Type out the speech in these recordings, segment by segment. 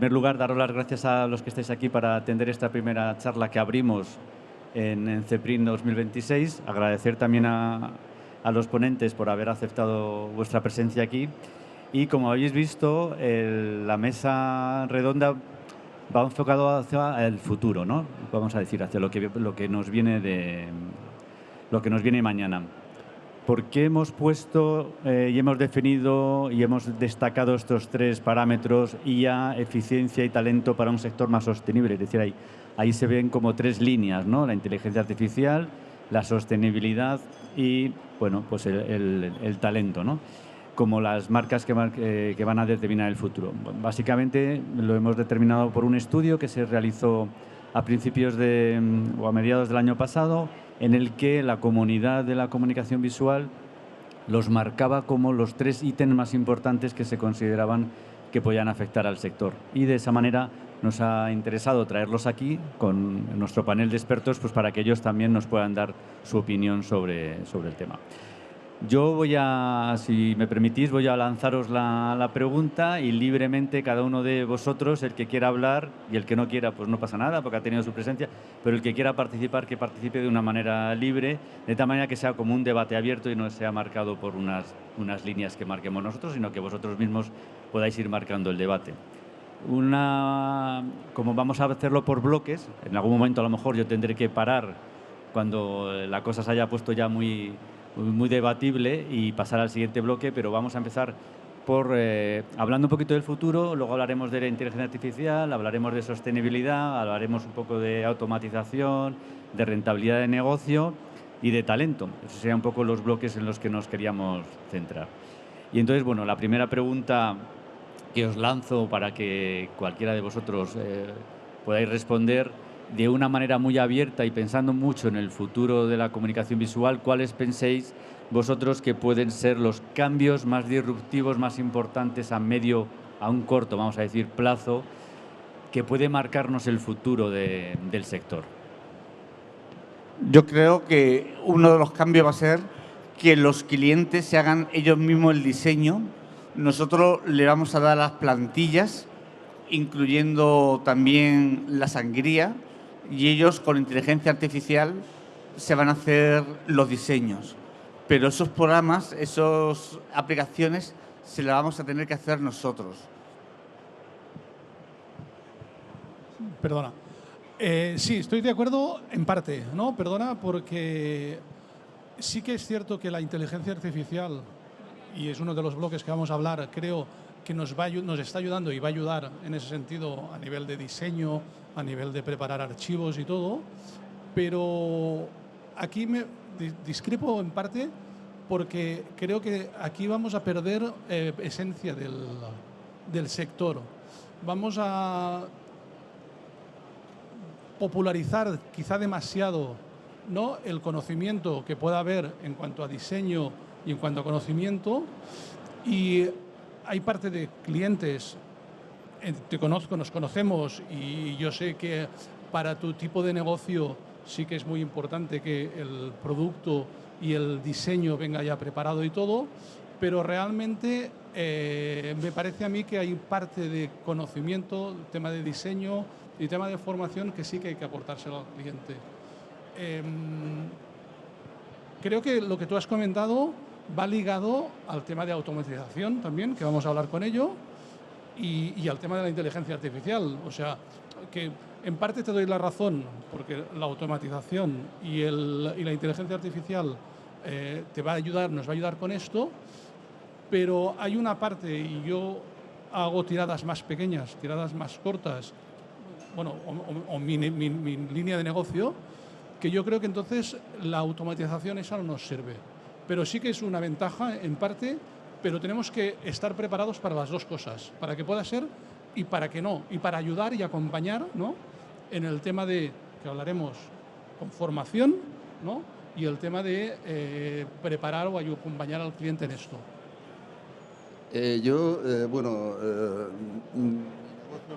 primer lugar, daros las gracias a los que estáis aquí para atender esta primera charla que abrimos en CEPRIN 2026. Agradecer también a los ponentes por haber aceptado vuestra presencia aquí. Y como habéis visto, la mesa redonda va enfocado hacia el futuro, ¿no? Vamos a decir, hacia lo que nos viene mañana. ¿Por qué hemos puesto y hemos definido y hemos destacado estos tres parámetros: IA, eficiencia y talento para un sector más sostenible? Es decir, ahí se ven como tres líneas, ¿no? La inteligencia artificial, la sostenibilidad y, bueno, pues el talento, ¿no? Como las marcas que van a determinar el futuro. Básicamente lo hemos determinado por un estudio que se realizó a principios o a mediados del año pasado, en el que la comunidad de la comunicación visual los marcaba como los tres ítems más importantes que se consideraban que podían afectar al sector. Y de esa manera nos ha interesado traerlos aquí con nuestro panel de expertos, pues para que ellos también nos puedan dar su opinión sobre el tema. Yo si me permitís, voy a lanzaros la pregunta y libremente cada uno de vosotros, el que quiera hablar y el que no quiera, pues no pasa nada porque ha tenido su presencia, pero el que quiera participar, que participe de una manera libre, de tal manera que sea como un debate abierto y no sea marcado por unas líneas que marquemos nosotros, sino que vosotros mismos podáis ir marcando el debate. Como vamos a hacerlo por bloques, en algún momento a lo mejor yo tendré que parar cuando la cosa se haya puesto ya muy debatible y pasar al siguiente bloque, pero vamos a empezar por hablando un poquito del futuro, luego hablaremos de la inteligencia artificial, hablaremos de sostenibilidad, hablaremos un poco de automatización, de rentabilidad de negocio y de talento. Esos serían un poco los bloques en los que nos queríamos centrar. Y entonces, bueno, la primera pregunta que os lanzo para que cualquiera de vosotros podáis responder de una manera muy abierta y pensando mucho en el futuro de la comunicación visual, ¿cuáles penséis vosotros que pueden ser los cambios más disruptivos, más importantes a un corto, vamos a decir, plazo, que puede marcarnos el futuro del sector? Yo creo que uno de los cambios va a ser que los clientes se hagan ellos mismos el diseño. Nosotros le vamos a dar las plantillas, incluyendo también la sangría, y ellos con inteligencia artificial se van a hacer los diseños. Pero esos programas, esas aplicaciones, se las vamos a tener que hacer nosotros. Perdona. Sí, estoy de acuerdo en parte, ¿no? Perdona, porque sí que es cierto que la inteligencia artificial, y es uno de los bloques que vamos a hablar, creo que nos está ayudando y va a ayudar en ese sentido a nivel de diseño, a nivel de preparar archivos y todo, pero aquí discrepo en parte porque creo que aquí vamos a perder esencia del sector. Vamos a popularizar quizá demasiado, ¿no?, el conocimiento que pueda haber en cuanto a diseño y en cuanto a conocimiento, y hay parte de clientes, te conozco, nos conocemos, y yo sé que para tu tipo de negocio sí que es muy importante que el producto y el diseño venga ya preparado y todo, pero realmente me parece a mí que hay parte de conocimiento, tema de diseño y tema de formación que sí que hay que aportárselo al cliente. Creo que lo que tú has comentado va ligado al tema de automatización también, que vamos a hablar con ello, y al tema de la inteligencia artificial. O sea, que en parte te doy la razón, porque la automatización y la inteligencia artificial nos va a ayudar con esto, pero hay una parte, y yo hago tiradas más pequeñas, tiradas más cortas, bueno, o mi línea de negocio, que yo creo que entonces la automatización esa no nos sirve. Pero sí que es una ventaja en parte, pero tenemos que estar preparados para las dos cosas, para que pueda ser y para que no, y para ayudar y acompañar, ¿no?, en el tema de, que hablaremos con formación, ¿no?, y el tema de preparar o acompañar al cliente en esto.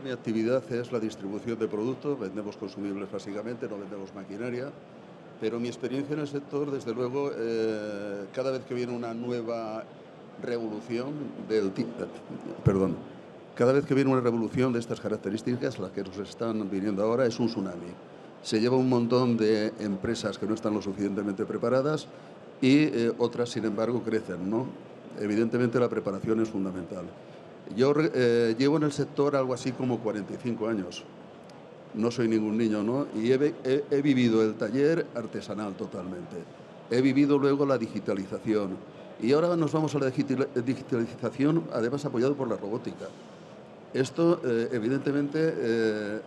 Mi actividad es la distribución de productos, vendemos consumibles básicamente, no vendemos maquinaria, pero mi experiencia en el sector, desde luego, cada vez que viene una nueva revolución del tipo, Cada vez que viene una revolución de estas características, las que nos están viniendo ahora, es un tsunami. Se lleva un montón de empresas que no están lo suficientemente preparadas y otras, sin embargo, crecen, ¿no? Evidentemente, la preparación es fundamental. Yo llevo en el sector algo así como 45 años. No soy ningún niño, ¿no? Y he vivido el taller artesanal totalmente. He vivido luego la digitalización. Y ahora nos vamos a la digitalización, además apoyado por la robótica. Esto, evidentemente,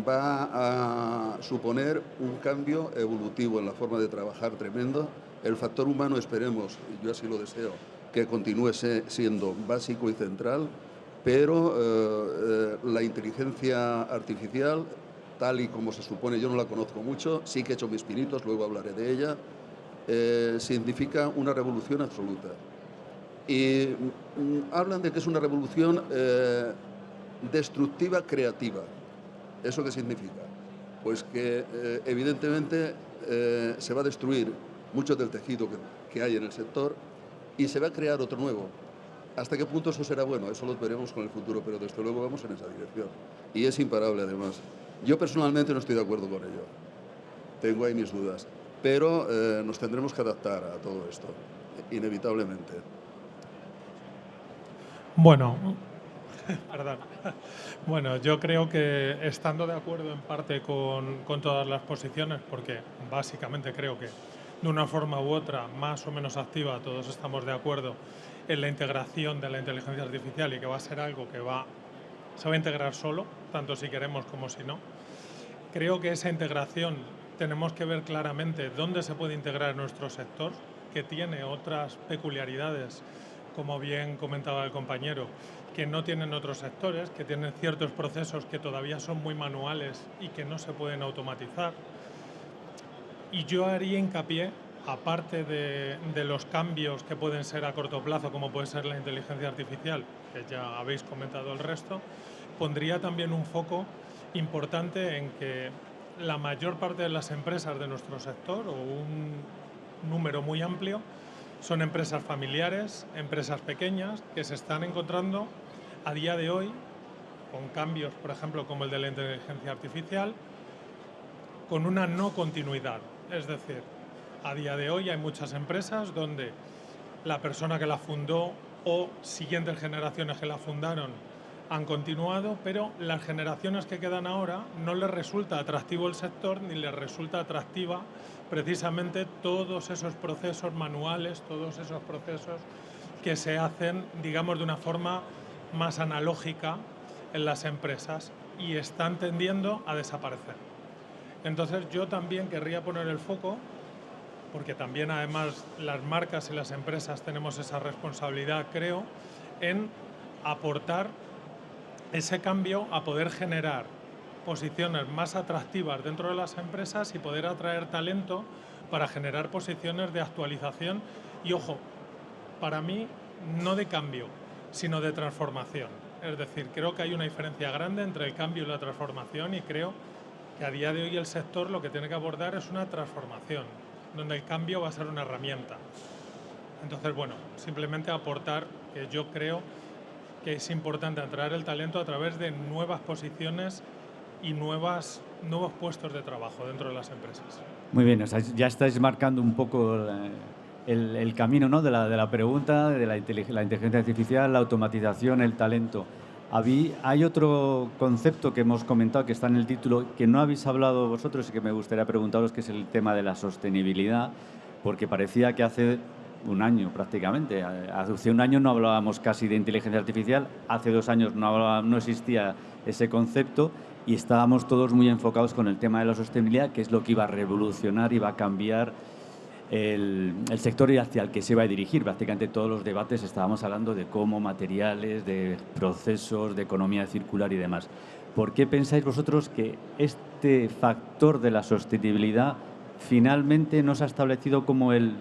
va a suponer un cambio evolutivo en la forma de trabajar tremendo. El factor humano, esperemos, y yo así lo deseo, que continúe siendo básico y central, pero la inteligencia artificial, tal y como se supone, yo no la conozco mucho, sí que he hecho mis pinitos, luego hablaré de ella, significa una revolución absoluta. Y hablan de que es una revolución destructiva creativa. ¿Eso qué significa? Pues que evidentemente se va a destruir mucho del tejido que hay en el sector y se va a crear otro nuevo. ¿Hasta qué punto eso será bueno? Eso lo veremos con el futuro, pero desde luego vamos en esa dirección. Y es imparable, además. Yo personalmente no estoy de acuerdo con ello. Tengo ahí mis dudas. Pero nos tendremos que adaptar a todo esto, inevitablemente. Bueno, perdón. Bueno, yo creo que estando de acuerdo en parte con todas las posiciones, porque básicamente creo que de una forma u otra, más o menos activa, todos estamos de acuerdo en la integración de la inteligencia artificial y que va a ser algo que se va a integrar solo, tanto si queremos como si no. Creo que esa integración tenemos que ver claramente dónde se puede integrar en nuestro sector, que tiene otras peculiaridades, como bien comentaba el compañero, que no tienen otros sectores, que tienen ciertos procesos que todavía son muy manuales y que no se pueden automatizar. Y yo haría hincapié, aparte de los cambios que pueden ser a corto plazo, como puede ser la inteligencia artificial, que ya habéis comentado el resto, pondría también un foco importante en que la mayor parte de las empresas de nuestro sector, o un número muy amplio, son empresas familiares, empresas pequeñas, que se están encontrando a día de hoy con cambios, por ejemplo, como el de la inteligencia artificial, con una no continuidad. Es decir, a día de hoy hay muchas empresas donde la persona que la fundó o siguientes generaciones que la fundaron han continuado, pero las generaciones que quedan ahora no les resulta atractivo el sector ni les resulta atractiva precisamente todos esos procesos manuales, todos esos procesos que se hacen, digamos, de una forma más analógica en las empresas y están tendiendo a desaparecer. Entonces yo también querría poner el foco, porque también además las marcas y las empresas tenemos esa responsabilidad, creo, en aportar ese cambio a poder generar posiciones más atractivas dentro de las empresas y poder atraer talento para generar posiciones de actualización y, ojo, para mí no de cambio, sino de transformación. Es decir, creo que hay una diferencia grande entre el cambio y la transformación y creo que a día de hoy el sector lo que tiene que abordar es una transformación, donde el cambio va a ser una herramienta. Entonces, bueno, simplemente aportar que yo creo que es importante atraer el talento a través de nuevas posiciones y nuevos puestos de trabajo dentro de las empresas. Muy bien, o sea, ya estáis marcando un poco el camino, ¿no?, de la pregunta, de la inteligencia artificial, la automatización, el talento. Hay otro concepto que hemos comentado, que está en el título, que no habéis hablado vosotros y que me gustaría preguntaros, que es el tema de la sostenibilidad, porque parecía que hace un año prácticamente, hace un año no hablábamos casi de inteligencia artificial, hace 2 años no existía ese concepto y estábamos todos muy enfocados con el tema de la sostenibilidad, que es lo que iba a revolucionar, iba a cambiar el sector y hacia el que se iba a dirigir. Prácticamente todos los debates estábamos hablando de cómo materiales, de procesos, de economía circular y demás. ¿Por qué pensáis vosotros que este factor de la sostenibilidad finalmente no se ha establecido como el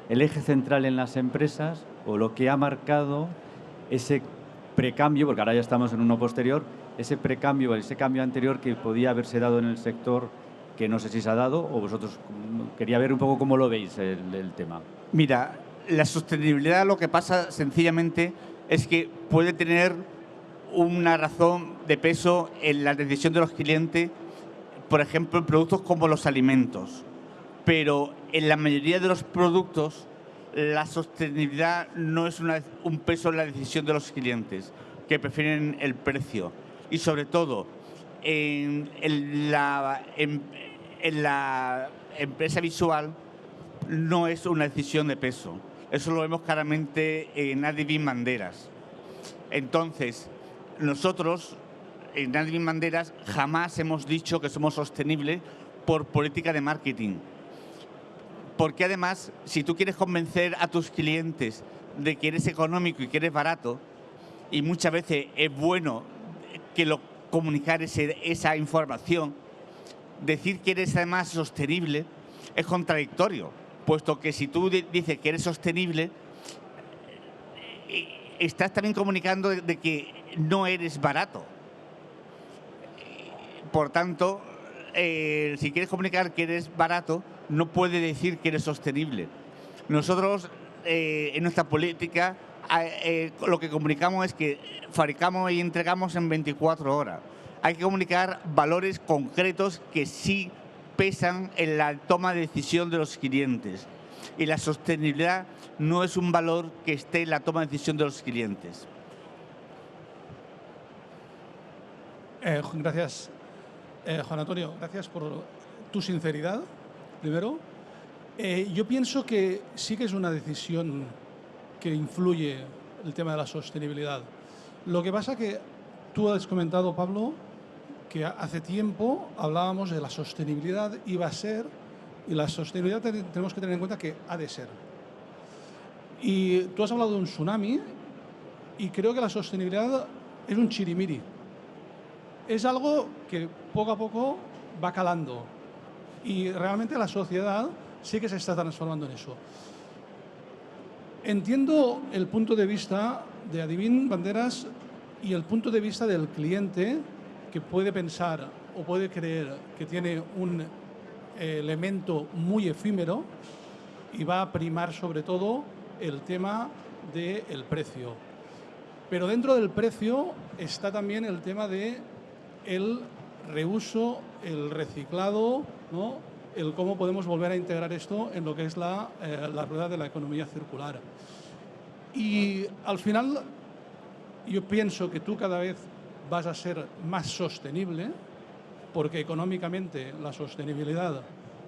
eje central en las empresas, o lo que ha marcado ese precambio, porque ahora ya estamos en uno posterior, ese precambio, ese cambio anterior que podía haberse dado en el sector, que no sé si se ha dado, o vosotros? Quería ver un poco cómo lo veis el tema. Mira, la sostenibilidad, lo que pasa sencillamente es que puede tener una razón de peso en la decisión de los clientes, por ejemplo, en productos como los alimentos. Pero en la mayoría de los productos la sostenibilidad no es un peso en la decisión de los clientes, que prefieren el precio. Y sobre todo, en la empresa visual no es una decisión de peso. Eso lo vemos claramente en Adivin Banderas. Entonces, nosotros en Adivin Banderas jamás hemos dicho que somos sostenibles por política de marketing. Porque además, si tú quieres convencer a tus clientes de que eres económico y que eres barato, y muchas veces es bueno comunicar esa información, decir que eres además sostenible es contradictorio, puesto que si tú dices que eres sostenible, estás también comunicando de que no eres barato. Por tanto, si quieres comunicar que eres barato, no puedes decir que eres sostenible. Nosotros, en nuestra política, lo que comunicamos es que fabricamos y entregamos en 24 horas. Hay que comunicar valores concretos que sí pesan en la toma de decisión de los clientes. Y la sostenibilidad no es un valor que esté en la toma de decisión de los clientes. Gracias, Juan Antonio. Gracias por tu sinceridad, primero. Yo pienso que sí que es una decisión que influye el tema de la sostenibilidad. Lo que pasa que tú has comentado, Pablo, que hace tiempo hablábamos de la sostenibilidad iba a ser, y la sostenibilidad tenemos que tener en cuenta que ha de ser. Y tú has hablado de un tsunami, y creo que la sostenibilidad es un chirimiri. Es algo que poco a poco va calando, y realmente la sociedad sí que se está transformando en eso. Entiendo el punto de vista de Adivin Banderas y el punto de vista del cliente, que puede pensar o puede creer que tiene un elemento muy efímero y va a primar sobre todo el tema del precio. Pero dentro del precio está también el tema de el reuso, el reciclado, ¿no? El cómo podemos volver a integrar esto en lo que es la rueda de la economía circular. Y al final yo pienso que tú cada vez vas a ser más sostenible, porque económicamente la sostenibilidad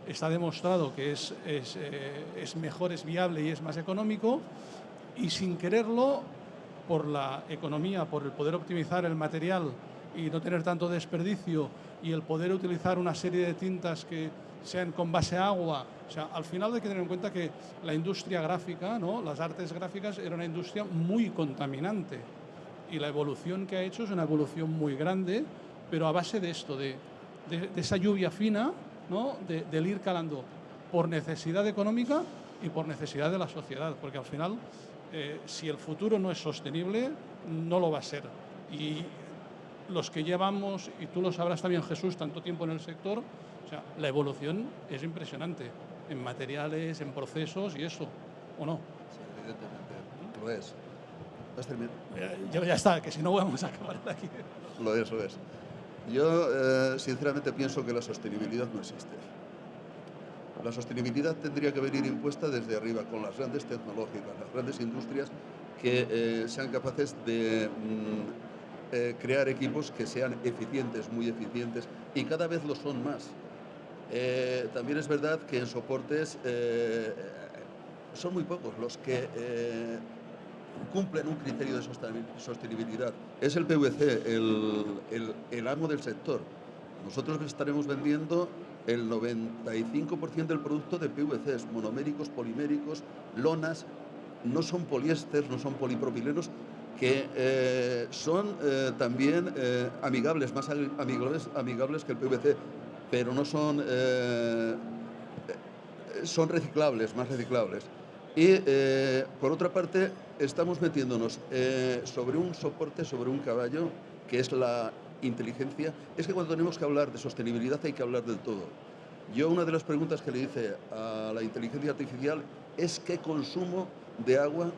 está demostrado que es mejor, es viable y es más económico, y sin quererlo, por la economía, por el poder optimizar el material y no tener tanto desperdicio, y el poder utilizar una serie de tintas que sean con base a agua. O sea, al final hay que tener en cuenta que la industria gráfica, ¿no?, las artes gráficas, era una industria muy contaminante. Y la evolución que ha hecho es una evolución muy grande, pero a base de esto, de esa lluvia fina, ¿no?, del ir calando por necesidad económica y por necesidad de la sociedad. Porque al final, si el futuro no es sostenible, no lo va a ser. Y los que llevamos, y tú lo sabrás también, Jesús, tanto tiempo en el sector, o sea, la evolución es impresionante en materiales, en procesos y eso, ¿o no? Sí, evidentemente, lo es. ¿Has terminado? Ya está, que si no vamos a acabar aquí. Lo es, lo es. Yo, sinceramente, pienso que la sostenibilidad no existe. La sostenibilidad tendría que venir impuesta desde arriba, con las grandes tecnológicas, las grandes industrias que sean capaces de crear equipos que sean eficientes, muy eficientes, y cada vez lo son más. También es verdad que en soportes son muy pocos los que cumplen un criterio de sostenibilidad. Es el PVC el amo del sector. Nosotros estaremos vendiendo el 95% del producto de PVCs, monoméricos, poliméricos, lonas. No son poliéster, no son polipropilenos, que son también amigables, más amigables que el PVC, pero no son, son reciclables, más reciclables. Y por otra parte, estamos metiéndonos sobre un soporte, sobre un caballo, que es la inteligencia. Es que cuando tenemos que hablar de sostenibilidad hay que hablar del todo. Yo una de las preguntas que le hice a la inteligencia artificial es qué consumo de agua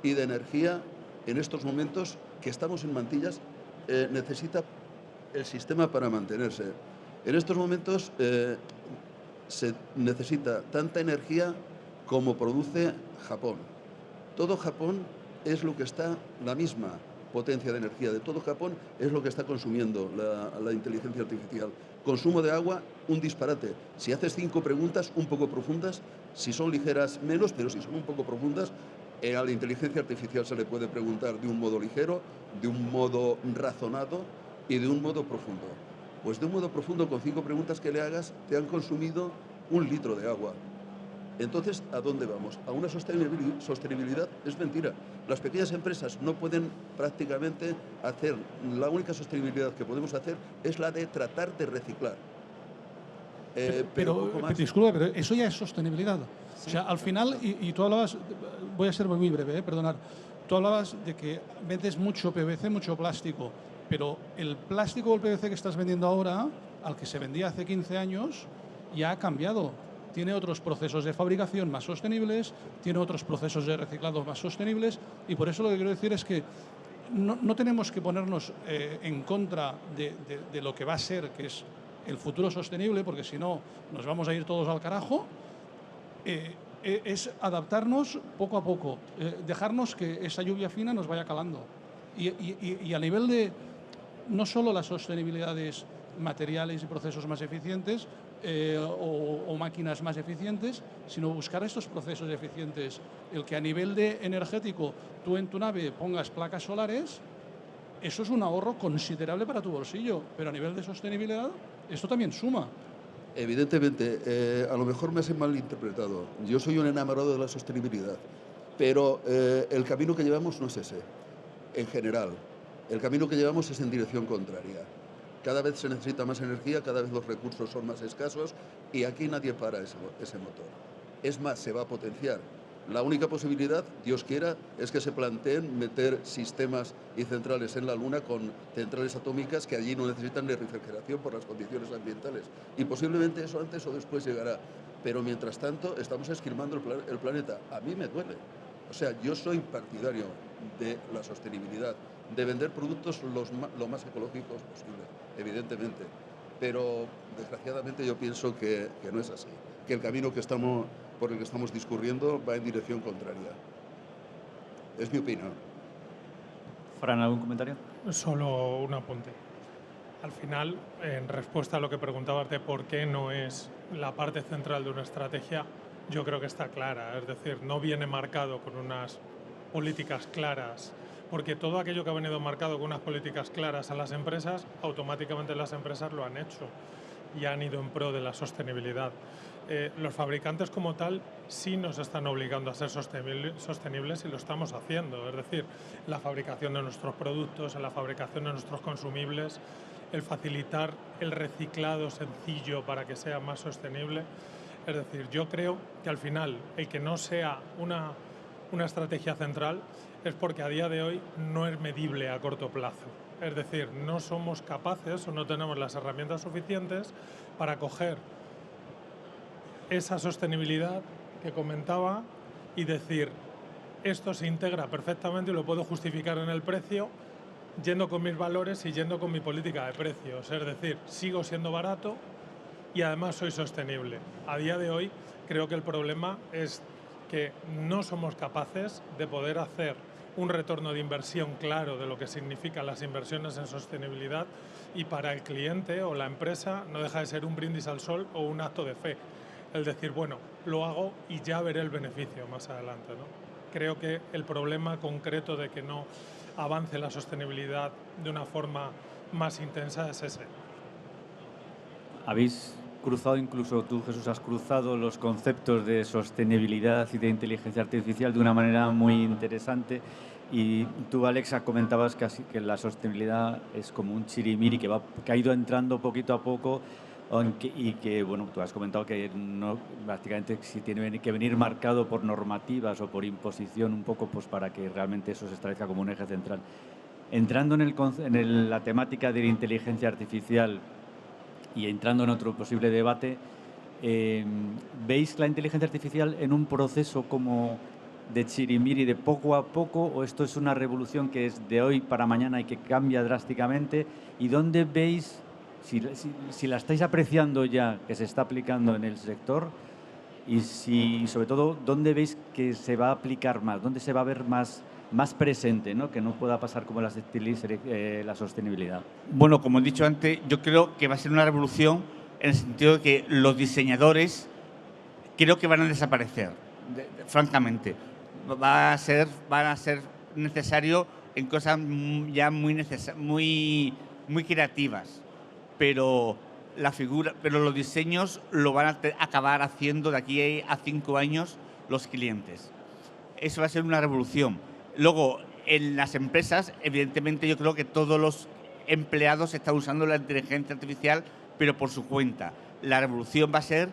y de energía en estos momentos que estamos en mantillas necesita el sistema para mantenerse. En estos momentos se necesita tanta energía como produce Japón. Todo Japón es lo que está, la misma potencia de energía de todo Japón es lo que está consumiendo la inteligencia artificial. Consumo de agua, un disparate. Si haces 5 preguntas un poco profundas, si son ligeras menos, pero si son un poco profundas, a la inteligencia artificial se le puede preguntar de un modo ligero, de un modo razonado y de un modo profundo. Pues de un modo profundo, con 5 preguntas que le hagas, te han consumido 1 litro de agua. Entonces, ¿a dónde vamos? ¿A una sostenibilidad? Es mentira. Las pequeñas empresas no pueden prácticamente hacer, la única sostenibilidad que podemos hacer es la de tratar de reciclar. Pero disculpa, pero eso ya es sostenibilidad. Sí, o sea, al final, y tú hablabas, voy a ser muy breve, perdonad, tú hablabas de que vendes mucho PVC, mucho plástico, pero el plástico o el PVC que estás vendiendo ahora, al que se vendía hace 15 años, ya ha cambiado. Tiene otros procesos de fabricación más sostenibles, tiene otros procesos de reciclado más sostenibles, y por eso lo que quiero decir es que no tenemos que ponernos en contra de lo que va a ser, que es el futuro sostenible, porque si no nos vamos a ir todos al carajo. Es adaptarnos poco a poco, dejarnos que esa lluvia fina nos vaya calando. Y a nivel de no solo las sostenibilidades materiales y procesos más eficientes o máquinas más eficientes, sino buscar estos procesos eficientes. El que a nivel de energético tú en tu nave pongas placas solares, eso es un ahorro considerable para tu bolsillo, pero a nivel de sostenibilidad esto también suma. Evidentemente, a lo mejor me has malinterpretado. Yo soy un enamorado de la sostenibilidad, pero el camino que llevamos no es ese, en general. El camino que llevamos es en dirección contraria. Cada vez se necesita más energía, cada vez los recursos son más escasos y aquí nadie para ese motor. Es más, se va a potenciar. La única posibilidad, Dios quiera, es que se planteen meter sistemas y centrales en la Luna con centrales atómicas que allí no necesitan de refrigeración por las condiciones ambientales. Y posiblemente eso antes o después llegará. Pero mientras tanto estamos esquilmando el planeta. A mí me duele. O sea, yo soy partidario de la sostenibilidad, de vender productos lo más ecológicos posible, evidentemente. Pero desgraciadamente yo pienso que no es así, que el camino por el que estamos discurriendo va en dirección contraria. Es mi opinión. Fran, ¿algún comentario? Solo un apunte. Al final, en respuesta a lo que preguntabas de por qué no es la parte central de una estrategia, yo creo que está clara. Es decir, no viene marcado con unas políticas claras, porque todo aquello que ha venido marcado con unas políticas claras a las empresas, automáticamente las empresas lo han hecho y han ido en pro de la sostenibilidad. Los fabricantes como tal sí nos están obligando a ser sostenibles y lo estamos haciendo. Es decir, la fabricación de nuestros productos, en la fabricación de nuestros consumibles, el facilitar el reciclado sencillo para que sea más sostenible. Es decir, yo creo que al final el que no sea una estrategia central es porque a día de hoy no es medible a corto plazo. Es decir, no somos capaces o no tenemos las herramientas suficientes para coger esa sostenibilidad que comentaba y decir, esto se integra perfectamente y lo puedo justificar en el precio yendo con mis valores y yendo con mi política de precios. Es decir, sigo siendo barato y además soy sostenible. A día de hoy creo que el problema es que no somos capaces de poder hacer un retorno de inversión claro de lo que significan las inversiones en sostenibilidad y para el cliente o la empresa no deja de ser un brindis al sol o un acto de fe. El decir, bueno, lo hago y ya veré el beneficio más adelante, ¿no? Creo que el problema concreto de que no avance la sostenibilidad de una forma más intensa es ese. Habéis cruzado, incluso tú, Jesús, has cruzado los conceptos de sostenibilidad y de inteligencia artificial de una manera muy interesante. Y tú, Alexa, comentabas que la sostenibilidad es como un chirimiri que ha ido entrando poquito a poco y que, bueno, tú has comentado que no, prácticamente si tiene que venir marcado por normativas o por imposición un poco, pues para que realmente eso se establezca como un eje central. Entrando en la temática de la inteligencia artificial y entrando en otro posible debate, ¿veis la inteligencia artificial en un proceso como de chirimiri, de poco a poco, o esto es una revolución que es de hoy para mañana y que cambia drásticamente? ¿Y dónde veis, si la estáis apreciando ya, que se está aplicando en el sector, y sobre todo, dónde veis que se va a aplicar más, dónde se va a ver más presente, ¿no? Que no pueda pasar como la sostenibilidad? Bueno, como he dicho antes, yo creo que va a ser una revolución en el sentido de que los diseñadores creo que van a desaparecer, francamente. Van a ser necesarios en cosas ya muy creativas, pero los diseños lo van a acabar haciendo de aquí a 5 años los clientes. Eso va a ser una revolución. Luego, en las empresas, evidentemente, yo creo que todos los empleados están usando la inteligencia artificial, pero por su cuenta. La revolución va a ser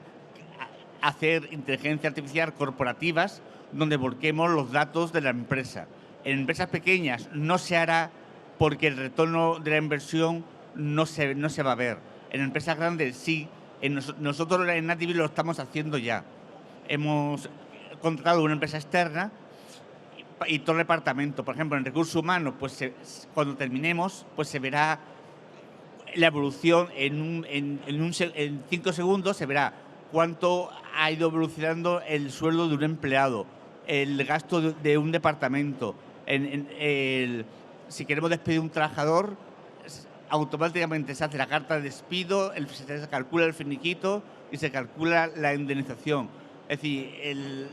hacer inteligencia artificial corporativas donde volquemos los datos de la empresa. En empresas pequeñas no se hará porque el retorno de la inversión no se va a ver. En empresas grandes sí. Nosotros en Nativi lo estamos haciendo ya. Hemos contratado una empresa externa y todo el departamento. Por ejemplo, en recursos humanos, pues cuando terminemos, pues se verá la evolución en 5 segundos, se verá cuánto ha ido evolucionando el sueldo de un empleado, el gasto de un departamento. Si queremos despedir a un trabajador, automáticamente se hace la carta de despido, se calcula el finiquito y se calcula la indemnización. Es decir,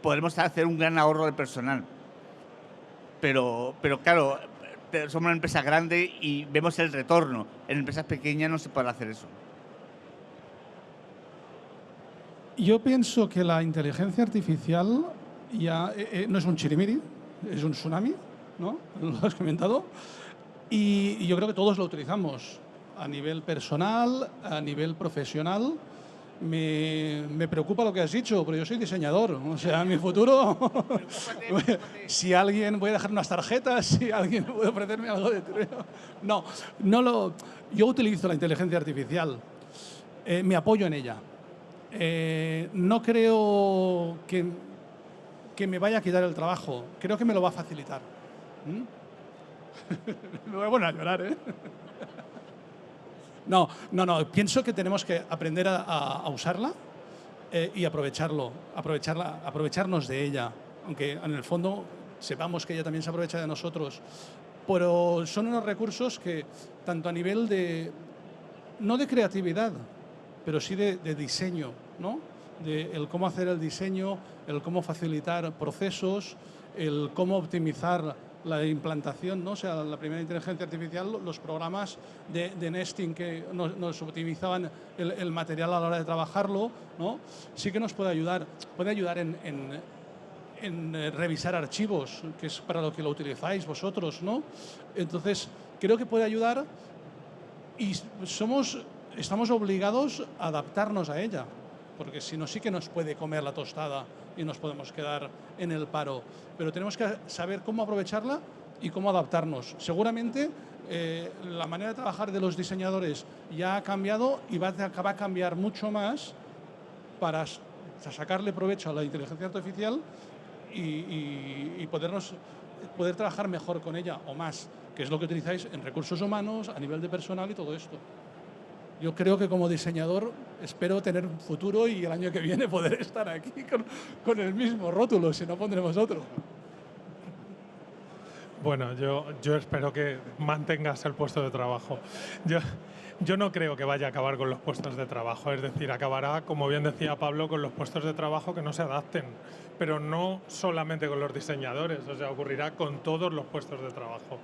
podremos hacer un gran ahorro de personal. Pero claro, somos una empresa grande y vemos el retorno. En empresas pequeñas no se puede hacer eso. Yo pienso que la inteligencia artificial ya no es un chirimiri, es un tsunami, ¿no? Lo has comentado. Y yo creo que todos lo utilizamos a nivel personal, a nivel profesional. Me preocupa lo que has dicho, pero yo soy diseñador. O sea, en mi futuro, si alguien, voy a dejar unas tarjetas, si alguien puede ofrecerme algo de dinero. Yo utilizo la inteligencia artificial, me apoyo en ella. No creo que me vaya a quitar el trabajo, creo que me lo va a facilitar. Me voy a poner a llorar, ¿eh? No, pienso que tenemos que aprender a usarla y aprovecharnos de ella, aunque en el fondo sepamos que ella también se aprovecha de nosotros. Pero son unos recursos que, tanto a nivel no de creatividad, pero sí de diseño, ¿no? El cómo hacer el diseño, el cómo facilitar procesos, el cómo optimizar la implantación, ¿no? O sea, la primera inteligencia artificial, los programas de nesting que nos optimizaban el material a la hora de trabajarlo, ¿no? Sí que nos puede ayudar en revisar archivos, que es para lo que lo utilizáis vosotros, ¿no? Entonces, creo que puede ayudar y estamos obligados a adaptarnos a ella, porque si no sí que nos puede comer la tostada y nos podemos quedar en el paro. Pero tenemos que saber cómo aprovecharla y cómo adaptarnos. Seguramente la manera de trabajar de los diseñadores ya ha cambiado y va a cambiar mucho más para sacarle provecho a la inteligencia artificial y poder trabajar mejor con ella o más, que es lo que utilizáis en recursos humanos, a nivel de personal y todo esto. Yo creo que como diseñador espero tener un futuro y el año que viene poder estar aquí con el mismo rótulo, si no pondremos otro. Bueno, yo espero que mantengas el puesto de trabajo. Yo no creo que vaya a acabar con los puestos de trabajo, es decir, acabará, como bien decía Pablo, con los puestos de trabajo que no se adapten, pero no solamente con los diseñadores, o sea, ocurrirá con todos los puestos de trabajo.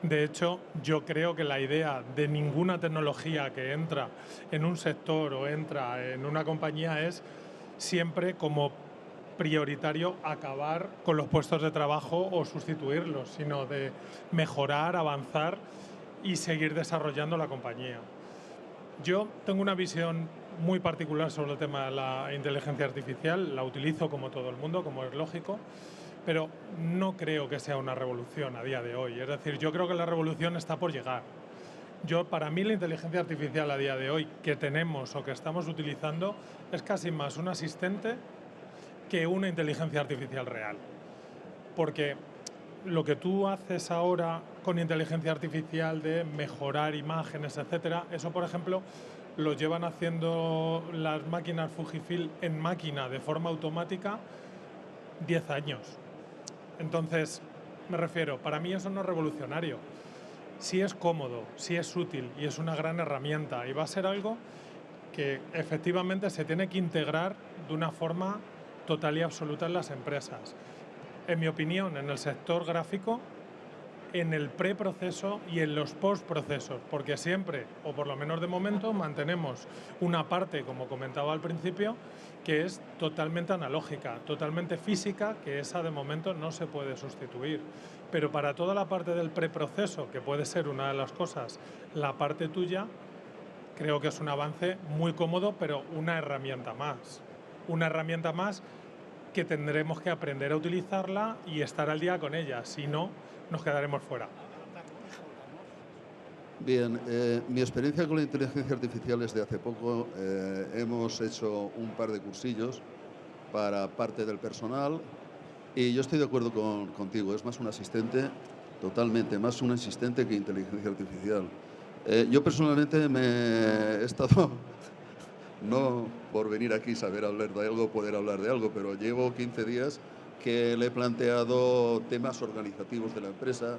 De hecho, yo creo que la idea de ninguna tecnología que entra en un sector o entra en una compañía es siempre como prioritario acabar con los puestos de trabajo o sustituirlos, sino de mejorar, avanzar y seguir desarrollando la compañía. Yo tengo una visión muy particular sobre el tema de la inteligencia artificial, la utilizo como todo el mundo, como es lógico, pero no creo que sea una revolución a día de hoy. Es decir, yo creo que la revolución está por llegar. Para mí la inteligencia artificial a día de hoy que tenemos o que estamos utilizando es casi más un asistente que una inteligencia artificial real. Porque lo que tú haces ahora con inteligencia artificial de mejorar imágenes, etcétera, eso, por ejemplo, lo llevan haciendo las máquinas Fujifilm en máquina de forma automática 10 años. Entonces, me refiero, para mí eso no es revolucionario. Sí es cómodo, sí es útil y es una gran herramienta y va a ser algo que efectivamente se tiene que integrar de una forma total y absoluta en las empresas. En mi opinión, en el sector gráfico, en el preproceso y en los postprocesos, porque siempre, o por lo menos de momento, mantenemos una parte, como comentaba al principio, que es totalmente analógica, totalmente física, que esa de momento no se puede sustituir. Pero para toda la parte del preproceso, que puede ser una de las cosas, la parte tuya, creo que es un avance muy cómodo, pero una herramienta más. Una herramienta más que tendremos que aprender a utilizarla y estar al día con ella, si no, nos quedaremos fuera. Bien, mi experiencia con la inteligencia artificial es de hace poco. Hemos hecho un par de cursillos para parte del personal y yo estoy de acuerdo contigo, es más un asistente, totalmente, más un asistente que inteligencia artificial. Yo personalmente me he estado, no por venir aquí saber hablar de algo, poder hablar de algo, pero llevo 15 días que le he planteado temas organizativos de la empresa,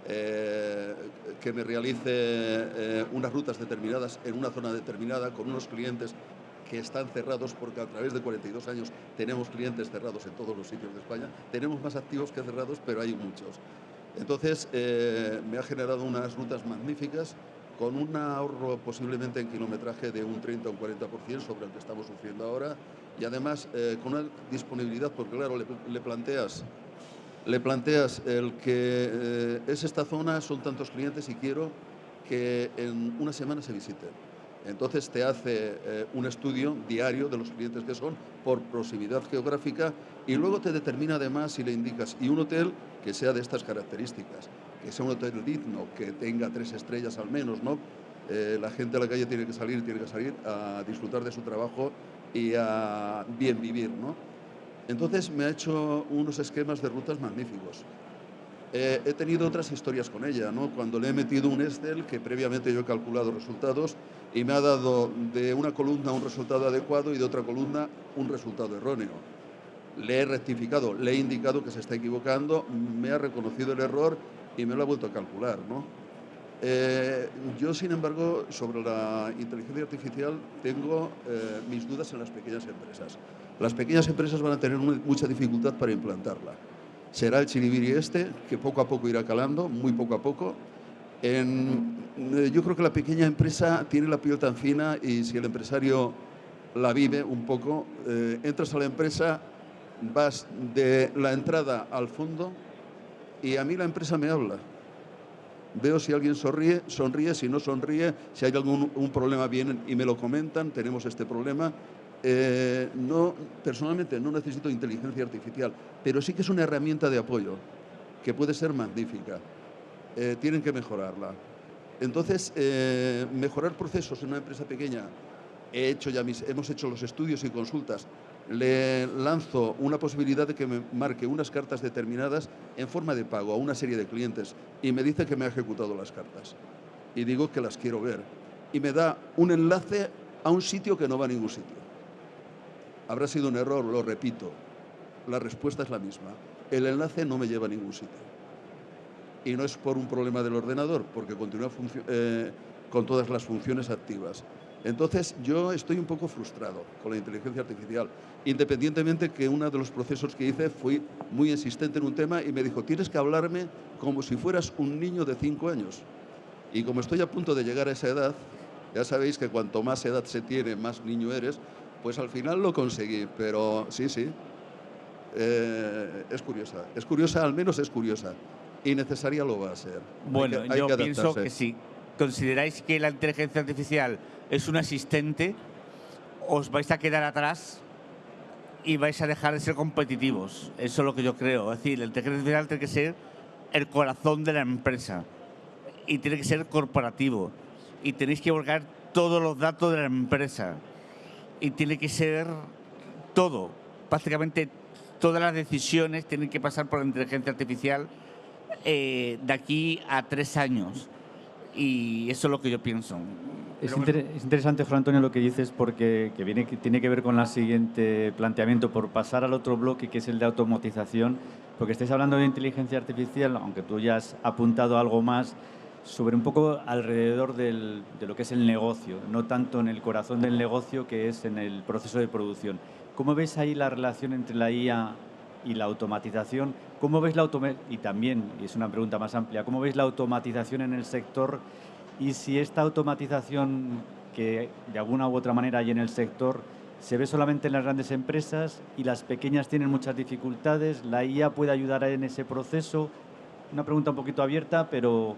que me realice unas rutas determinadas en una zona determinada con unos clientes que están cerrados, porque a través de 42 años tenemos clientes cerrados en todos los sitios de España. Tenemos más activos que cerrados, pero hay muchos. Entonces, me ha generado unas rutas magníficas con un ahorro posiblemente en kilometraje de un 30 o un 40% sobre el que estamos sufriendo ahora, y además con una disponibilidad, porque claro, le planteas el que es esta zona, son tantos clientes y quiero que en una semana se visiten. Entonces te hace un estudio diario de los clientes que son por proximidad geográfica y luego te determina además si le indicas y un hotel que sea de estas características, que sea un hotel digno, que tenga 3 estrellas al menos, ¿no? La gente a la calle tiene que salir a disfrutar de su trabajo y a bien vivir, ¿no? Entonces me ha hecho unos esquemas de rutas magníficos. He tenido otras historias con ella, ¿no? Cuando le he metido un Excel que previamente yo he calculado resultados y me ha dado de una columna un resultado adecuado y de otra columna un resultado erróneo. Le he rectificado, le he indicado que se está equivocando, me ha reconocido el error y me lo ha vuelto a calcular, ¿no? Yo, sin embargo, sobre la inteligencia artificial tengo mis dudas en las pequeñas empresas. Las pequeñas empresas van a tener mucha dificultad para implantarla. Será el chiribiri que poco a poco irá calando, muy poco a poco. Yo creo que la pequeña empresa tiene la piel tan fina y si el empresario la vive un poco, entras a la empresa, vas de la entrada al fondo y a mí la empresa me habla. Veo si alguien sonríe, si no sonríe, si hay un problema vienen y me lo comentan, tenemos este problema. Personalmente no necesito inteligencia artificial, pero sí que es una herramienta de apoyo que puede ser magnífica. Tienen que mejorarla. Entonces, mejorar procesos en una empresa pequeña, hemos hecho los estudios y consultas. Le lanzo una posibilidad de que me marque unas cartas determinadas en forma de pago a una serie de clientes y me dice que me ha ejecutado las cartas. Y digo que las quiero ver. Y me da un enlace a un sitio que no va a ningún sitio. Habrá sido un error, lo repito. La respuesta es la misma. El enlace no me lleva a ningún sitio. Y no es por un problema del ordenador, porque continúa con todas las funciones activas. Entonces, yo estoy un poco frustrado con la inteligencia artificial, independientemente que uno de los procesos que hice fui muy insistente en un tema y me dijo, tienes que hablarme como si fueras un niño de 5 años. Y como estoy a punto de llegar a esa edad, ya sabéis que cuanto más edad se tiene, más niño eres, pues al final lo conseguí, pero sí, es curiosa, al menos es curiosa, y necesaria lo va a ser. Bueno, hay que yo adaptarse. pienso que si consideráis que la inteligencia artificial es un asistente, os vais a quedar atrás y vais a dejar de ser competitivos. Eso es lo que yo creo. Es decir, la inteligencia artificial tiene que ser el corazón de la empresa y tiene que ser corporativo y tenéis que volcar todos los datos de la empresa y tiene que ser todo. prácticamente todas las decisiones tienen que pasar por la inteligencia artificial de aquí a 3 años. Y eso es lo que yo pienso. Es interesante, Juan Antonio, lo que dices, porque que tiene que ver con el siguiente planteamiento, por pasar al otro bloque, que es el de automatización, porque estáis hablando de inteligencia artificial, aunque tú ya has apuntado algo más, sobre un poco alrededor de lo que es el negocio, no tanto en el corazón del negocio, que es en el proceso de producción. ¿Cómo ves ahí la relación entre la IA y la automatización? ¿Cómo ves y también, y es una pregunta más amplia, cómo veis la automatización en el sector? Y si esta automatización que de alguna u otra manera hay en el sector se ve solamente en las grandes empresas y las pequeñas tienen muchas dificultades, ¿la IA puede ayudar en ese proceso? Una pregunta un poquito abierta, pero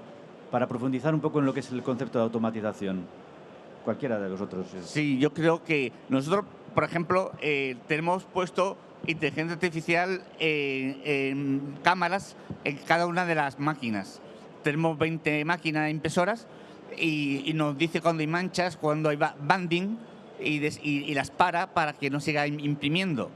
para profundizar un poco en lo que es el concepto de automatización. Cualquiera de vosotros. Sí, yo creo que nosotros, por ejemplo, tenemos puesto inteligencia artificial en cámaras en cada una de las máquinas. Tenemos 20 máquinas impresoras y nos dice cuando hay manchas, cuando hay banding y las para que no siga imprimiendo.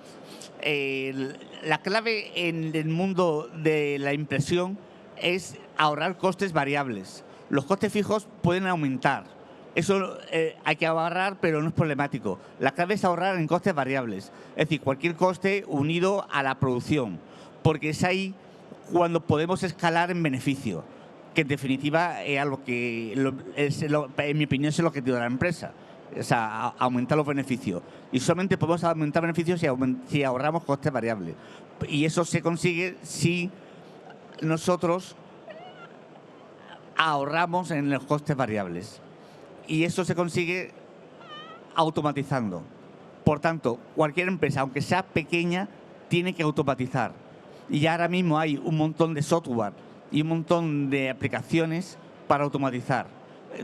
La clave en el mundo de la impresión es ahorrar costes variables. Los costes fijos pueden aumentar. Eso hay que ahorrar, pero no es problemático. La clave es ahorrar en costes variables. Es decir, cualquier coste unido a la producción. Porque es ahí cuando podemos escalar en beneficio. Que en definitiva es algo que, en mi opinión, es el objetivo de la empresa. O sea, aumentar los beneficios. Y solamente podemos aumentar beneficios si ahorramos costes variables. Y eso se consigue si nosotros ahorramos en los costes variables. Y eso se consigue automatizando. Por tanto, cualquier empresa, aunque sea pequeña, tiene que automatizar. Y ahora mismo hay un montón de software y un montón de aplicaciones para automatizar,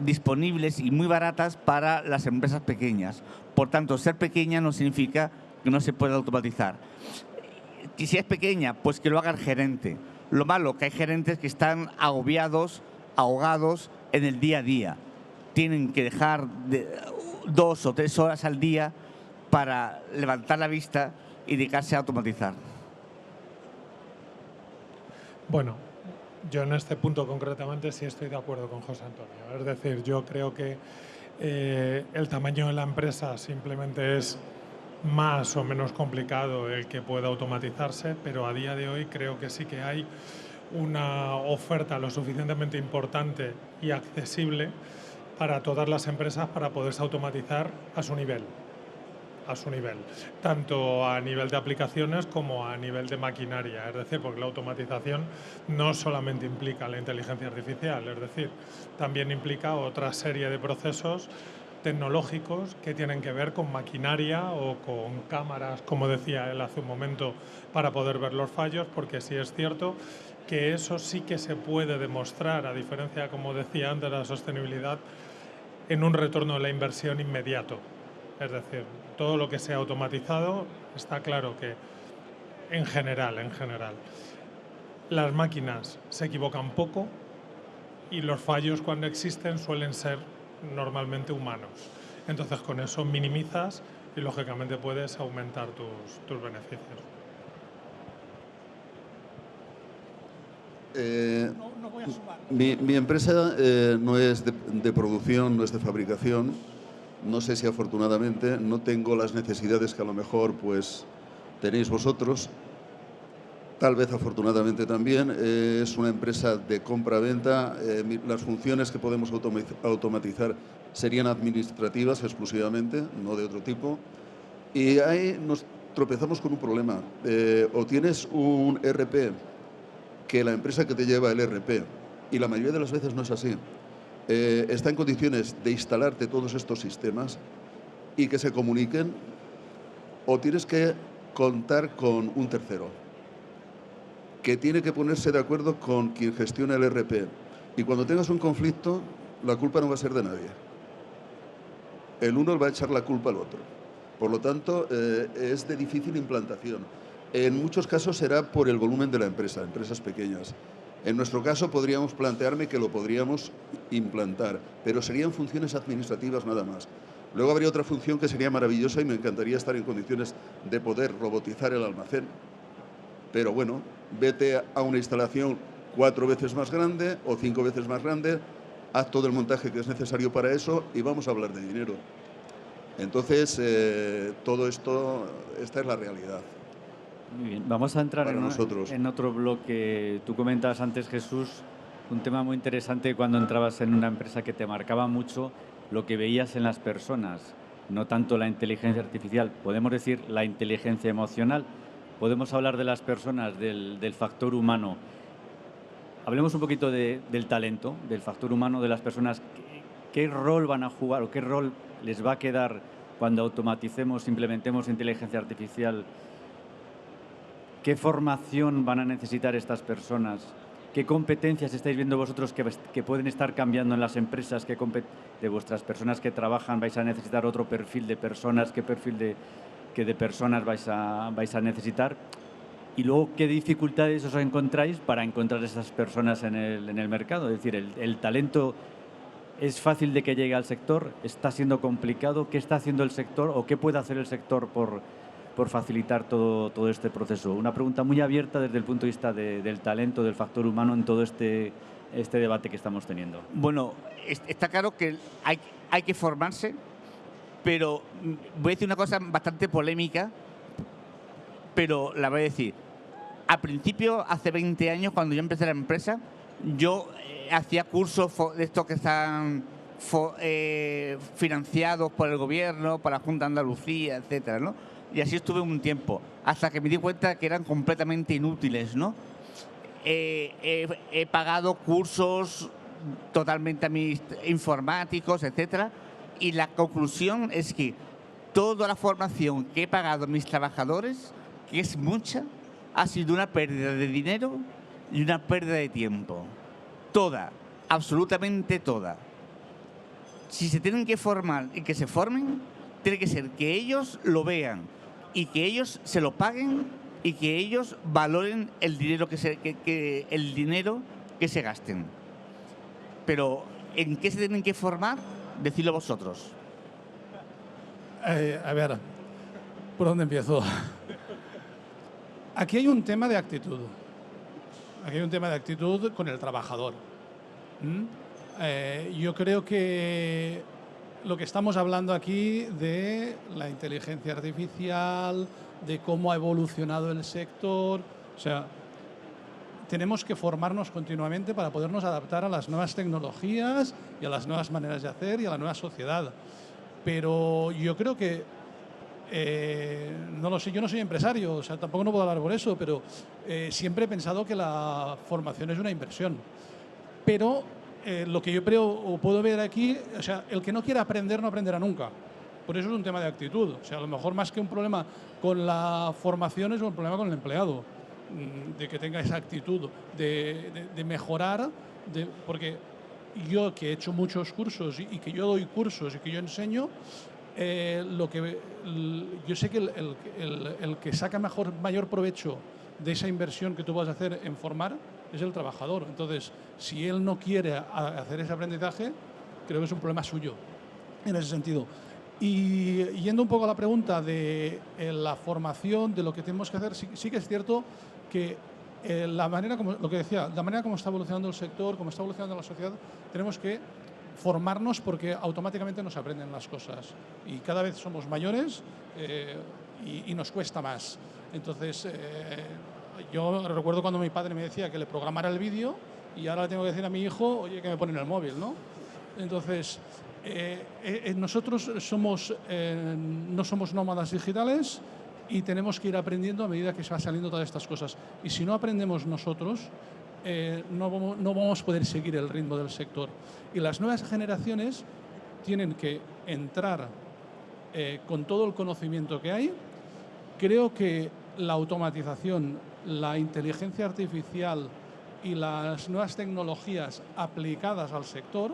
disponibles y muy baratas para las empresas pequeñas. Por tanto, ser pequeña no significa que no se pueda automatizar. Y si es pequeña, pues que lo haga el gerente. Lo malo, que hay gerentes que están agobiados, ahogados en el día a día. Tienen que dejar 2 o 3 horas al día para levantar la vista y dedicarse a automatizar. Bueno, yo en este punto concretamente sí estoy de acuerdo con José Antonio. Es decir, yo creo que el tamaño de la empresa simplemente es más o menos complicado el que pueda automatizarse, pero a día de hoy creo que sí que hay una oferta lo suficientemente importante y accesible para todas las empresas para poderse automatizar a su nivel, tanto a nivel de aplicaciones como a nivel de maquinaria. Es decir, porque la automatización no solamente implica la inteligencia artificial, es decir, también implica otra serie de procesos tecnológicos que tienen que ver con maquinaria o con cámaras, como decía él hace un momento, para poder ver los fallos, porque sí es cierto que eso sí que se puede demostrar, a diferencia, como decía antes, de la sostenibilidad, en un retorno de la inversión inmediato. Es decir, todo lo que sea automatizado, está claro que en general, las máquinas se equivocan poco y los fallos cuando existen suelen ser normalmente humanos. Entonces con eso minimizas y lógicamente puedes aumentar tus beneficios. No voy a sumar. Mi empresa no es de producción, no es de fabricación. No sé si afortunadamente no tengo las necesidades que a lo mejor pues tenéis vosotros. Tal vez afortunadamente también. Es una empresa de compra-venta. Las funciones que podemos automatizar serían administrativas exclusivamente, no de otro tipo. Y ahí nos tropezamos con un problema. O tienes un ERP que la empresa que te lleva el ERP, y la mayoría de las veces no es así, está en condiciones de instalarte todos estos sistemas y que se comuniquen, o tienes que contar con un tercero que tiene que ponerse de acuerdo con quien gestiona el ERP. Y cuando tengas un conflicto, la culpa no va a ser de nadie. El uno va a echar la culpa al otro. Por lo tanto, es de difícil implantación. En muchos casos será por el volumen de la empresa, empresas pequeñas. En nuestro caso podríamos plantearme que lo podríamos implantar, pero serían funciones administrativas nada más. Luego habría otra función que sería maravillosa y me encantaría estar en condiciones de poder robotizar el almacén. Pero bueno, vete a una instalación 4 veces más grande o 5 veces más grande, haz todo el montaje que es necesario para eso y vamos a hablar de dinero. Entonces, todo esto, esta es la realidad. Muy bien, vamos a entrar Para nosotros. en otro bloque. Tú comentabas antes, Jesús, un tema muy interesante cuando entrabas en una empresa que te marcaba mucho lo que veías en las personas, no tanto la inteligencia artificial, podemos decir la inteligencia emocional, podemos hablar de las personas, del factor humano. Hablemos un poquito del talento, del factor humano de las personas. ¿Qué rol van a jugar o qué rol les va a quedar cuando automaticemos, implementemos inteligencia artificial? ¿Qué formación van a necesitar estas personas? ¿Qué competencias estáis viendo vosotros que pueden estar cambiando en las empresas? De vuestras personas que trabajan vais a necesitar otro perfil de personas? ¿Qué perfil de personas vais a necesitar? Y luego, ¿qué dificultades os encontráis para encontrar esas personas en el mercado? Es decir, el talento es fácil de que llegue al sector, está siendo complicado. ¿Qué está haciendo el sector o qué puede hacer el sector por facilitar todo este proceso? Una pregunta muy abierta desde el punto de vista del talento, del factor humano en todo este debate que estamos teniendo. Bueno, está claro que hay que formarse, pero voy a decir una cosa bastante polémica, pero la voy a decir. Al principio, hace 20 años, cuando yo empecé la empresa, yo hacía cursos de estos que están financiados por el gobierno, por la Junta de Andalucía, etcétera, ¿no? Y así estuve un tiempo, hasta que me di cuenta que eran completamente inútiles, ¿no? He pagado cursos totalmente informáticos, etcétera, y la conclusión es que toda la formación que he pagado a mis trabajadores, que es mucha, ha sido una pérdida de dinero y una pérdida de tiempo. Toda, absolutamente toda. Si se tienen que formar y que se formen, tiene que ser que ellos lo vean y que ellos se lo paguen y que ellos valoren el dinero el dinero que se gasten. Pero ¿en qué se tienen que formar? Decidlo vosotros. A ver, ¿por dónde empiezo? Aquí hay un tema de actitud. Aquí hay un tema de actitud con el trabajador. Yo creo que lo que estamos hablando aquí de la inteligencia artificial, de cómo ha evolucionado el sector, o sea, tenemos que formarnos continuamente para podernos adaptar a las nuevas tecnologías y a las nuevas maneras de hacer y a la nueva sociedad. Pero yo creo que, no lo sé, yo no soy empresario, o sea, tampoco no puedo hablar por eso, pero siempre he pensado que la formación es una inversión. Pero lo que yo creo o puedo ver aquí, o sea, el que no quiera aprender no aprenderá nunca. Por eso es un tema de actitud. O sea, a lo mejor más que un problema con la formación es un problema con el empleado, de que tenga esa actitud de mejorar, porque yo que he hecho muchos cursos y que yo doy cursos y que yo enseño, yo sé que el que saca mayor provecho de esa inversión que tú vas a hacer en formar es el trabajador. Entonces, si él no quiere hacer ese aprendizaje, creo que es un problema suyo en ese sentido. Y yendo un poco a la pregunta de la formación, de lo que tenemos que hacer, sí que es cierto que la manera como está evolucionando el sector, como está evolucionando la sociedad, tenemos que formarnos porque automáticamente nos aprenden las cosas. Y cada vez somos mayores y nos cuesta más. Entonces, yo recuerdo cuando mi padre me decía que le programara el vídeo y ahora le tengo que decir a mi hijo, oye, que me pone en el móvil, ¿no? Entonces, nosotros no somos nómadas digitales y tenemos que ir aprendiendo a medida que se va saliendo todas estas cosas. Y si no aprendemos nosotros, no vamos a poder seguir el ritmo del sector. Y las nuevas generaciones tienen que entrar con todo el conocimiento que hay. Creo que la automatización, la inteligencia artificial y las nuevas tecnologías aplicadas al sector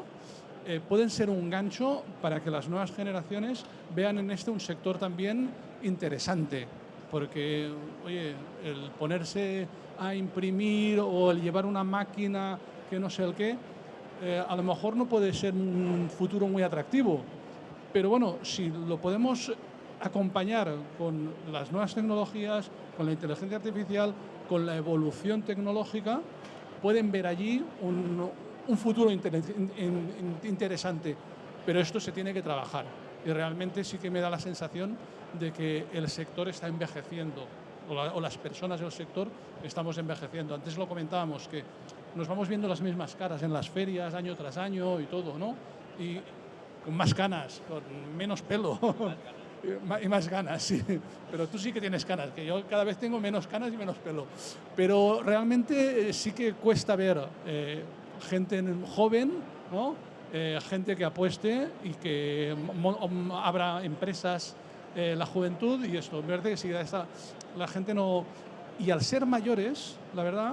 pueden ser un gancho para que las nuevas generaciones vean en este un sector también interesante, porque, oye, el ponerse a imprimir o el llevar una máquina que no sé el qué, a lo mejor no puede ser un futuro muy atractivo, Pero bueno, si lo podemos acompañar con las nuevas tecnologías, con la inteligencia artificial, con la evolución tecnológica, pueden ver allí un futuro interesante. Pero esto se tiene que trabajar. Y realmente sí que me da la sensación de que el sector está envejeciendo, o las personas del sector estamos envejeciendo. Antes lo comentábamos, que nos vamos viendo las mismas caras en las ferias año tras año y todo, ¿no? Y con más canas, con menos pelo y más ganas, sí. Pero tú sí que tienes canas, que yo cada vez tengo menos canas y menos pelo. Pero realmente sí que cuesta ver gente joven, ¿no? Gente que apueste y que abra empresas, la juventud y esto. En verdad que sí, la gente no... Y al ser mayores, la verdad,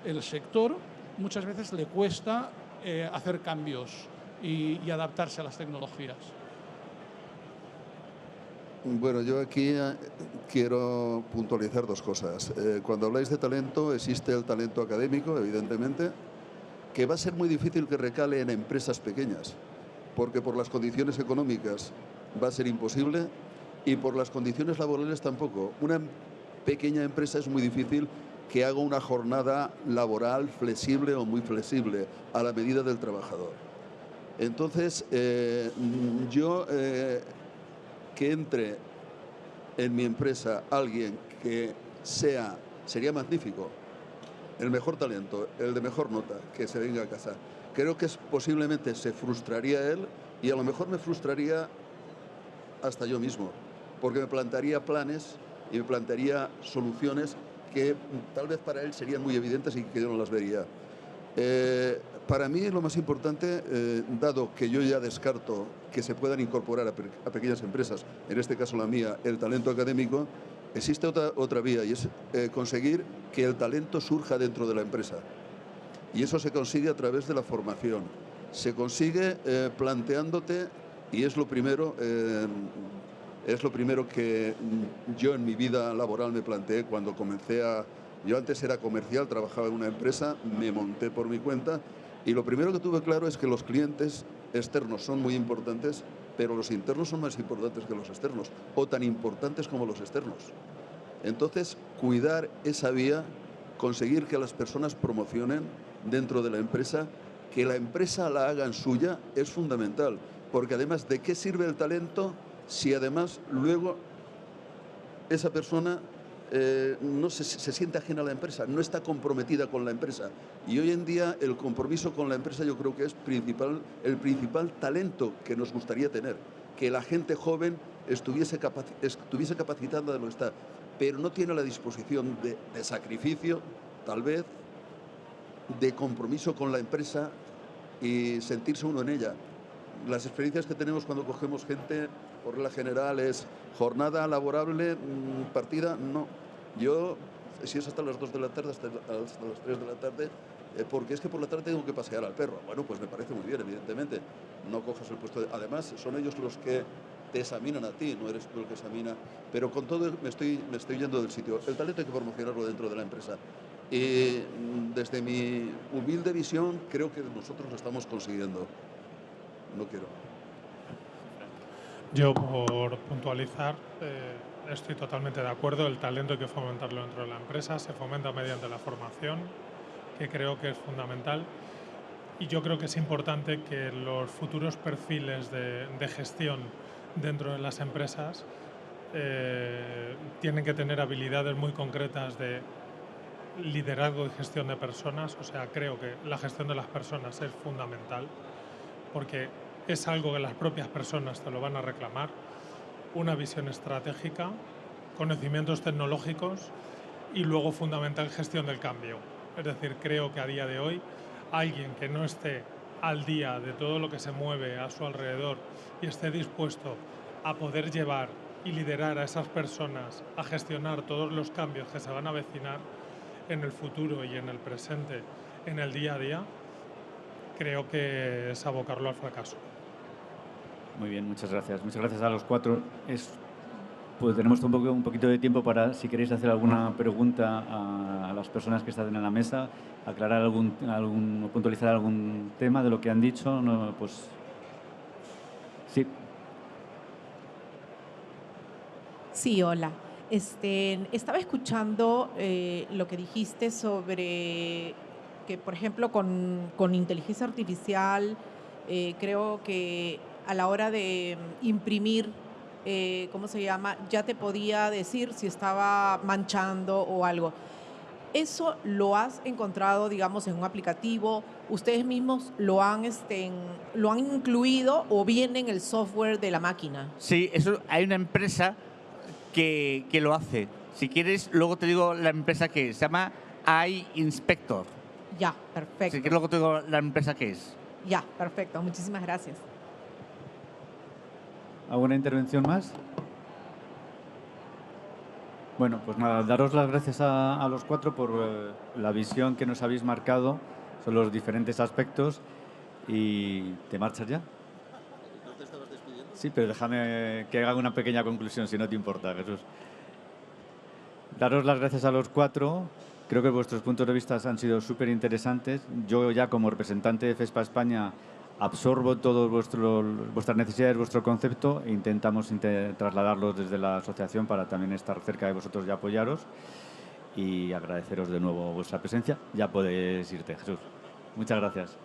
el sector muchas veces le cuesta hacer cambios y adaptarse a las tecnologías. Bueno, yo aquí quiero puntualizar dos cosas. Cuando habláis de talento, existe el talento académico, evidentemente, que va a ser muy difícil que recale en empresas pequeñas, porque por las condiciones económicas va a ser imposible y por las condiciones laborales tampoco. Una pequeña empresa es muy difícil que haga una jornada laboral flexible o muy flexible a la medida del trabajador. Entonces, que entre en mi empresa alguien que sería magnífico, el mejor talento, el de mejor nota, que se venga a casa. Creo que posiblemente se frustraría él y a lo mejor me frustraría hasta yo mismo, porque me plantearía planes y me plantearía soluciones que tal vez para él serían muy evidentes y que yo no las vería. Para mí lo más importante, dado que yo ya descarto que se puedan incorporar a pequeñas empresas, en este caso la mía, el talento académico, existe otra vía y es conseguir que el talento surja dentro de la empresa. Y eso se consigue a través de la formación. Se consigue planteándote, y es lo primero que yo en mi vida laboral me planteé cuando comencé a... Yo antes era comercial, trabajaba en una empresa, me monté por mi cuenta y lo primero que tuve claro es que los clientes externos son muy importantes, pero los internos son más importantes que los externos, o tan importantes como los externos. Entonces, cuidar esa vía, conseguir que las personas promocionen dentro de la empresa, que la empresa la hagan suya, es fundamental, porque además, ¿de qué sirve el talento si además luego esa persona no se siente ajena a la empresa, no está comprometida con la empresa? Y hoy en día el compromiso con la empresa yo creo que es el principal talento que nos gustaría tener, que la gente joven estuviese capacitada de lo que está, pero no tiene la disposición de sacrificio, tal vez, de compromiso con la empresa y sentirse uno en ella. Las experiencias que tenemos cuando cogemos gente, por regla general, es jornada laborable, partida, no. Yo, si es hasta las 2 de la tarde, hasta las 3 de la tarde, porque es que por la tarde tengo que pasear al perro. Bueno, pues me parece muy bien, evidentemente. No cojas el puesto de... Además, son ellos los que te examinan a ti, no eres tú el que examina. Pero con todo me estoy yendo del sitio. El talento hay que promocionarlo dentro de la empresa. Y desde mi humilde visión, creo que nosotros lo estamos consiguiendo. No quiero. Yo, por puntualizar, estoy totalmente de acuerdo. El talento hay que fomentarlo dentro de la empresa. Se fomenta mediante la formación, que creo que es fundamental. Y yo creo que es importante que los futuros perfiles de gestión dentro de las empresas tienen que tener habilidades muy concretas de liderazgo y gestión de personas. O sea, creo que la gestión de las personas es fundamental, porque es algo que las propias personas te lo van a reclamar. Una visión estratégica, conocimientos tecnológicos y luego fundamental gestión del cambio. Es decir, creo que a día de hoy alguien que no esté al día de todo lo que se mueve a su alrededor y esté dispuesto a poder llevar y liderar a esas personas a gestionar todos los cambios que se van a avecinar en el futuro y en el presente, en el día a día, creo que es abocarlo al fracaso. Muy bien, muchas gracias. Muchas gracias a los cuatro. Pues tenemos un poquito de tiempo para, si queréis hacer alguna pregunta a las personas que están en la mesa, aclarar o puntualizar algún tema de lo que han dicho. No, pues sí. Sí, hola. Estaba escuchando lo que dijiste sobre que, por ejemplo, con inteligencia artificial, creo que a la hora de imprimir, ¿cómo se llama? Ya te podía decir si estaba manchando o algo. ¿Eso lo has encontrado, digamos, en un aplicativo? ¿Ustedes mismos lo han incluido o viene en el software de la máquina? Sí, eso, hay una empresa que lo hace. Si quieres, luego te digo la empresa que es. Se llama iInspector. Ya, Si perfecto. quieres, luego te digo la empresa que es. Ya, perfecto. Muchísimas gracias. ¿Alguna intervención más? Bueno, pues nada, daros las gracias a los cuatro por la visión que nos habéis marcado sobre los diferentes aspectos. ¿Y te marchas ya? ¿No te estabas despidiendo? Sí, pero déjame que haga una pequeña conclusión, si no te importa, Jesús. Daros las gracias a los cuatro. Creo que vuestros puntos de vista han sido súper interesantes. Yo ya como representante de FESPA España absorbo todas vuestras necesidades, vuestro concepto e intentamos trasladarlos desde la asociación para también estar cerca de vosotros y apoyaros. Y agradeceros de nuevo vuestra presencia. Ya podéis irte, Jesús. Muchas gracias.